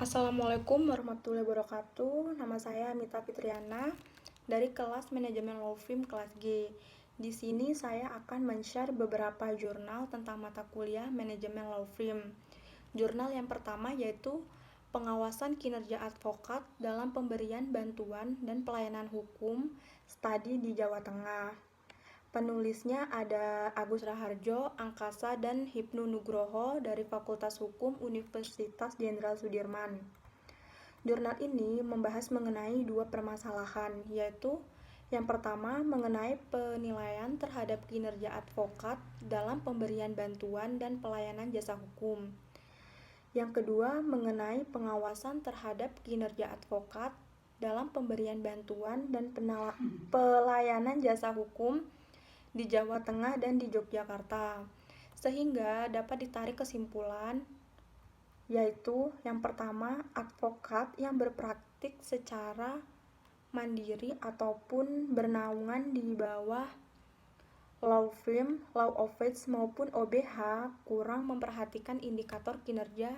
Assalamualaikum warahmatullahi wabarakatuh. Nama saya Mita Fitriana dari kelas Manajemen Law Firm kelas G. Di sini saya akan men-share beberapa jurnal tentang mata kuliah Manajemen Law Firm. Jurnal yang pertama yaitu Pengawasan Kinerja Advokat dalam Pemberian Bantuan dan Pelayanan Hukum Studi di Jawa Tengah. Penulisnya ada Agus Raharjo, Angkasa, dan Hipnu Nugroho dari Fakultas Hukum Universitas Jenderal Sudirman. Jurnal ini membahas mengenai dua permasalahan, yaitu yang pertama mengenai penilaian terhadap kinerja advokat dalam pemberian bantuan dan pelayanan jasa hukum. Yang kedua mengenai pengawasan terhadap kinerja advokat dalam pemberian bantuan dan pelayanan jasa hukum di Jawa Tengah dan di Yogyakarta, sehingga dapat ditarik kesimpulan yaitu yang pertama, advokat yang berpraktik secara mandiri ataupun bernaungan di bawah law firm, law office maupun OBH kurang memperhatikan indikator kinerja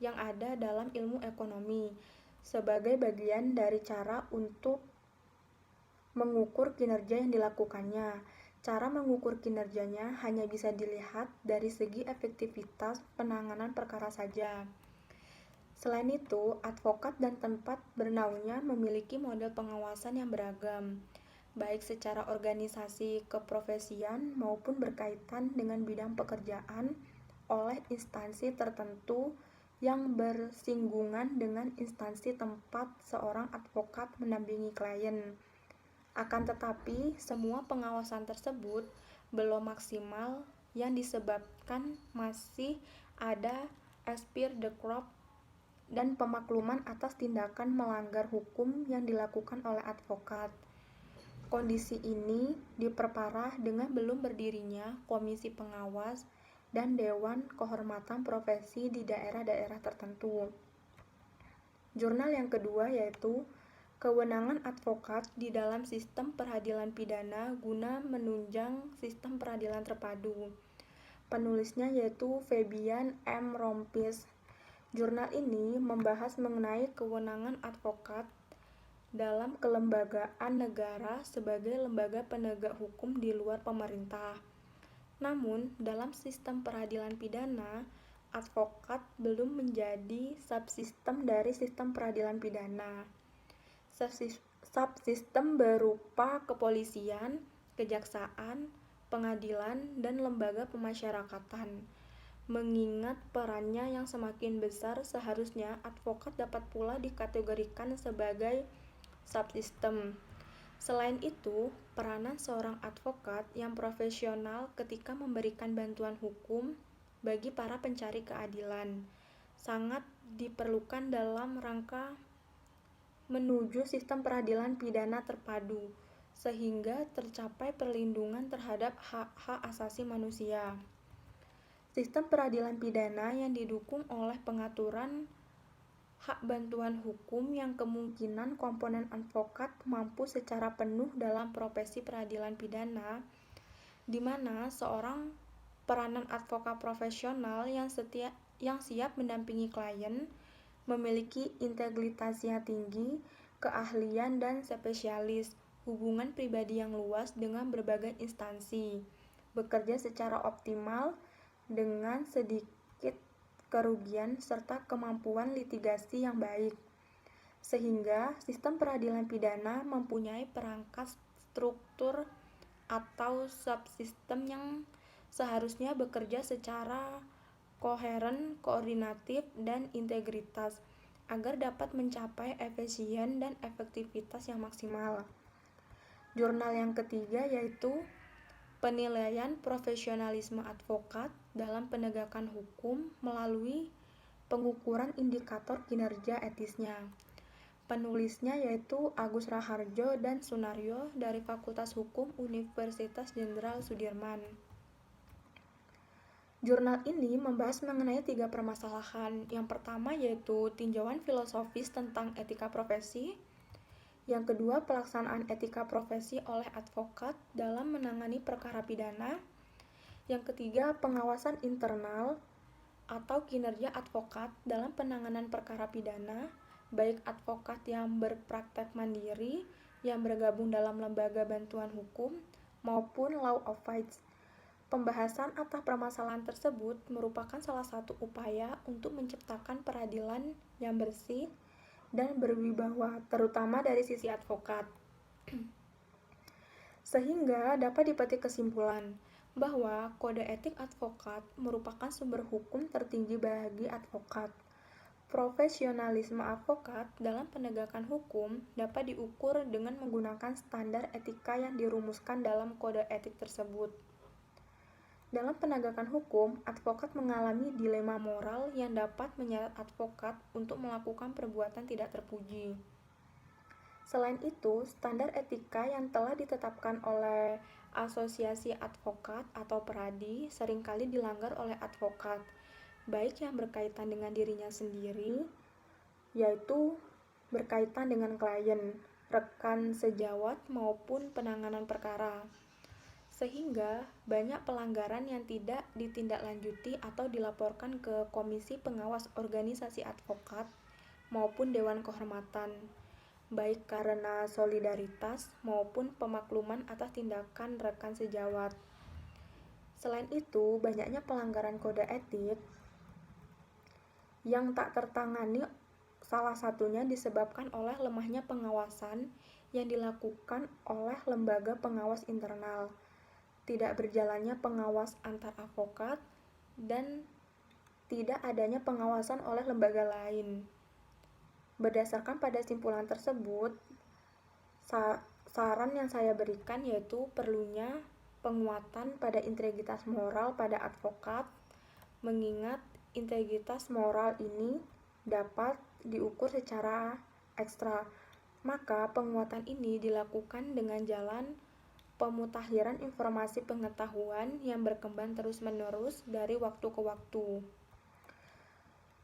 yang ada dalam ilmu ekonomi sebagai bagian dari cara untuk mengukur kinerja yang dilakukannya. Cara mengukur kinerjanya hanya bisa dilihat dari segi efektivitas penanganan perkara saja. Selain itu, advokat dan tempat bernaungnya memiliki model pengawasan yang beragam, baik secara organisasi keprofesian maupun berkaitan dengan bidang pekerjaan oleh instansi tertentu yang bersinggungan dengan instansi tempat seorang advokat mendampingi klien. Akan tetapi, semua pengawasan tersebut belum maksimal yang disebabkan masih ada esprit de corps dan pemakluman atas tindakan melanggar hukum yang dilakukan oleh advokat. Kondisi ini diperparah dengan belum berdirinya komisi pengawas dan dewan kehormatan profesi di daerah-daerah tertentu. Jurnal yang kedua yaitu Kewenangan advokat di dalam sistem peradilan pidana guna menunjang sistem peradilan terpadu. Penulisnya yaitu Febian M. Rompis. Jurnal ini membahas mengenai kewenangan advokat dalam kelembagaan negara sebagai lembaga penegak hukum di luar pemerintah. Namun, dalam sistem peradilan pidana, advokat belum menjadi subsistem dari sistem peradilan pidana. Subsistem berupa kepolisian, kejaksaan, pengadilan, dan lembaga pemasyarakatan. Mengingat perannya yang semakin besar, seharusnya advokat dapat pula dikategorikan sebagai subsistem. Selain itu, peranan seorang advokat yang profesional ketika memberikan bantuan hukum bagi para pencari keadilan sangat diperlukan dalam rangka menuju sistem peradilan pidana terpadu, sehingga tercapai perlindungan terhadap hak-hak asasi manusia. Sistem peradilan pidana yang didukung oleh pengaturan hak bantuan hukum yang kemungkinan komponen advokat mampu secara penuh dalam profesi peradilan pidana, di mana seorang peranan advokat profesional yang siap mendampingi klien, memiliki integritas yang tinggi, keahlian dan spesialis, hubungan pribadi yang luas dengan berbagai instansi, bekerja secara optimal dengan sedikit kerugian serta kemampuan litigasi yang baik, sehingga sistem peradilan pidana mempunyai perangkat struktur atau subsistem yang seharusnya bekerja secara koheren, koordinatif, dan integritas agar dapat mencapai efisien dan efektivitas yang maksimal. Jurnal yang ketiga yaitu Penilaian Profesionalisme Advokat dalam Penegakan Hukum melalui pengukuran indikator kinerja etisnya. Penulisnya yaitu Agus Raharjo dan Sunaryo dari Fakultas Hukum Universitas Jenderal Sudirman. Jurnal ini membahas mengenai 3 permasalahan. Yang pertama yaitu tinjauan filosofis tentang etika profesi. Yang kedua, pelaksanaan etika profesi oleh advokat dalam menangani perkara pidana. Yang ketiga, pengawasan internal atau kinerja advokat dalam penanganan perkara pidana, baik advokat yang berpraktek mandiri, yang bergabung dalam lembaga bantuan hukum, maupun law of fights. Pembahasan atas permasalahan tersebut merupakan salah satu upaya untuk menciptakan peradilan yang bersih dan berwibawa, terutama dari sisi advokat. Sehingga dapat dipetik kesimpulan bahwa kode etik advokat merupakan sumber hukum tertinggi bagi advokat. Profesionalisme advokat dalam penegakan hukum dapat diukur dengan menggunakan standar etika yang dirumuskan dalam kode etik tersebut. Dalam penegakan hukum, advokat mengalami dilema moral yang dapat menyeret advokat untuk melakukan perbuatan tidak terpuji. Selain itu, standar etika yang telah ditetapkan oleh Asosiasi Advokat atau Peradi seringkali dilanggar oleh advokat, baik yang berkaitan dengan dirinya sendiri, yaitu berkaitan dengan klien, rekan sejawat, maupun penanganan perkara. Sehingga banyak pelanggaran yang tidak ditindaklanjuti atau dilaporkan ke Komisi Pengawas Organisasi Advokat maupun Dewan Kehormatan, baik karena solidaritas maupun pemakluman atas tindakan rekan sejawat. Selain itu, banyaknya pelanggaran kode etik yang tak tertangani, salah satunya disebabkan oleh lemahnya pengawasan yang dilakukan oleh lembaga pengawas internal, tidak berjalannya pengawas antar advokat, dan tidak adanya pengawasan oleh lembaga lain. Berdasarkan pada simpulan tersebut, saran yang saya berikan yaitu perlunya penguatan pada integritas moral pada advokat, mengingat integritas moral ini dapat diukur secara ekstra. Maka penguatan ini dilakukan dengan jalan pemutakhiran informasi pengetahuan yang berkembang terus-menerus dari waktu ke waktu.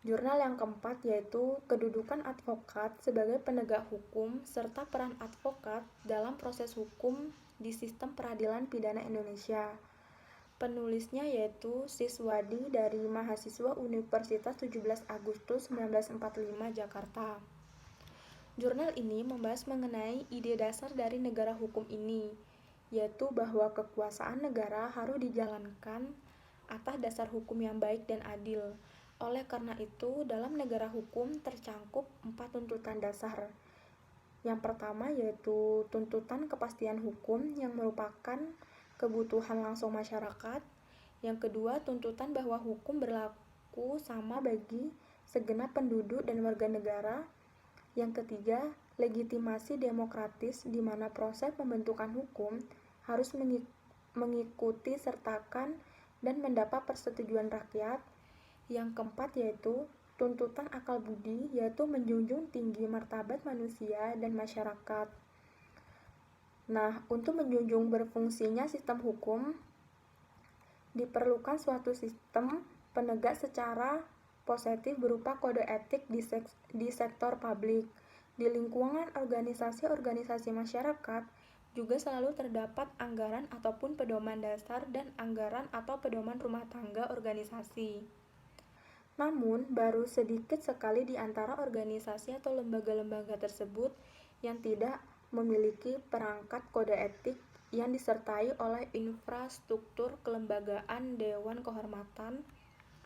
Jurnal yang keempat yaitu kedudukan advokat sebagai penegak hukum serta peran advokat dalam proses hukum di sistem peradilan pidana Indonesia. Penulisnya yaitu Siswadi dari mahasiswa Universitas 17 Agustus 1945 Jakarta. Jurnal ini membahas mengenai ide dasar dari negara hukum ini, yaitu bahwa kekuasaan negara harus dijalankan atas dasar hukum yang baik dan adil. Oleh karena itu, dalam negara hukum tercangkup 4 tuntutan dasar. Yang pertama yaitu tuntutan kepastian hukum yang merupakan kebutuhan langsung masyarakat. Yang kedua, tuntutan bahwa hukum berlaku sama bagi segenap penduduk dan warga negara. Yang ketiga, legitimasi demokratis di mana proses pembentukan hukum harus mengikuti sertakan dan mendapat persetujuan rakyat. Yang keempat yaitu tuntutan akal budi, yaitu menjunjung tinggi martabat manusia dan masyarakat. Nah, untuk menjunjung berfungsinya sistem hukum, diperlukan suatu sistem penegak secara positif berupa kode etik di sektor publik. Di lingkungan organisasi-organisasi masyarakat juga selalu terdapat anggaran ataupun pedoman dasar dan anggaran atau pedoman rumah tangga organisasi. Namun, baru sedikit sekali di antara organisasi atau lembaga-lembaga tersebut yang tidak memiliki perangkat kode etik yang disertai oleh infrastruktur kelembagaan Dewan Kehormatan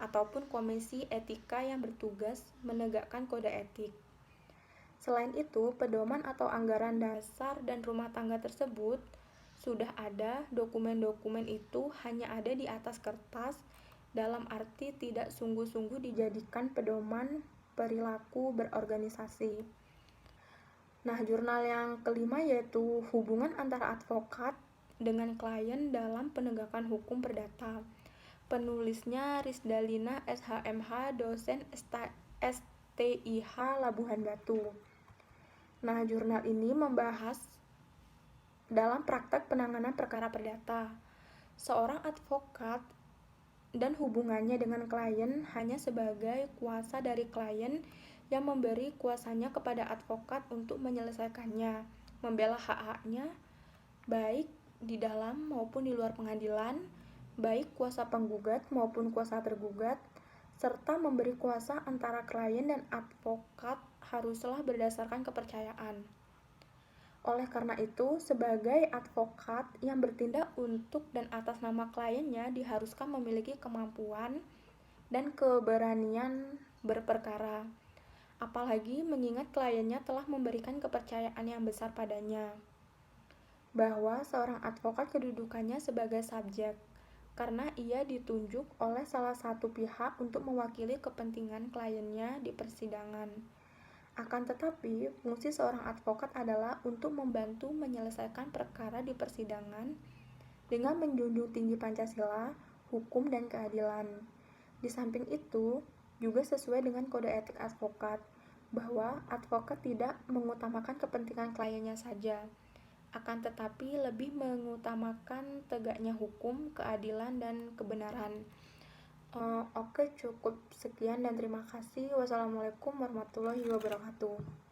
ataupun komisi etika yang bertugas menegakkan kode etik. Selain itu, pedoman atau anggaran dasar dan rumah tangga tersebut sudah ada, dokumen-dokumen itu hanya ada di atas kertas, dalam arti tidak sungguh-sungguh dijadikan pedoman perilaku berorganisasi. Nah, jurnal yang kelima yaitu hubungan antara advokat dengan klien dalam penegakan hukum perdata. Penulisnya Rizdalina SHMH, dosen STIH Labuhan Batu. Nah, jurnal ini membahas dalam praktek penanganan perkara perdata, seorang advokat dan hubungannya dengan klien hanya sebagai kuasa dari klien yang memberi kuasanya kepada advokat untuk menyelesaikannya, membela hak-haknya, baik di dalam maupun di luar pengadilan, baik kuasa penggugat maupun kuasa tergugat, serta memberi kuasa antara klien dan advokat haruslah berdasarkan kepercayaan. Oleh karena itu, sebagai advokat yang bertindak untuk dan atas nama kliennya diharuskan memiliki kemampuan dan keberanian berperkara, apalagi mengingat kliennya telah memberikan kepercayaan yang besar padanya, bahwa seorang advokat kedudukannya sebagai subjek, karena ia ditunjuk oleh salah satu pihak untuk mewakili kepentingan kliennya di persidangan. Akan tetapi, fungsi seorang advokat adalah untuk membantu menyelesaikan perkara di persidangan dengan menjunjung tinggi Pancasila, hukum, dan keadilan. Di samping itu, juga sesuai dengan kode etik advokat, bahwa advokat tidak mengutamakan kepentingan kliennya saja, akan tetapi lebih mengutamakan tegaknya hukum, keadilan, dan kebenaran. Oke, cukup sekian dan terima kasih. Wassalamualaikum warahmatullahi wabarakatuh.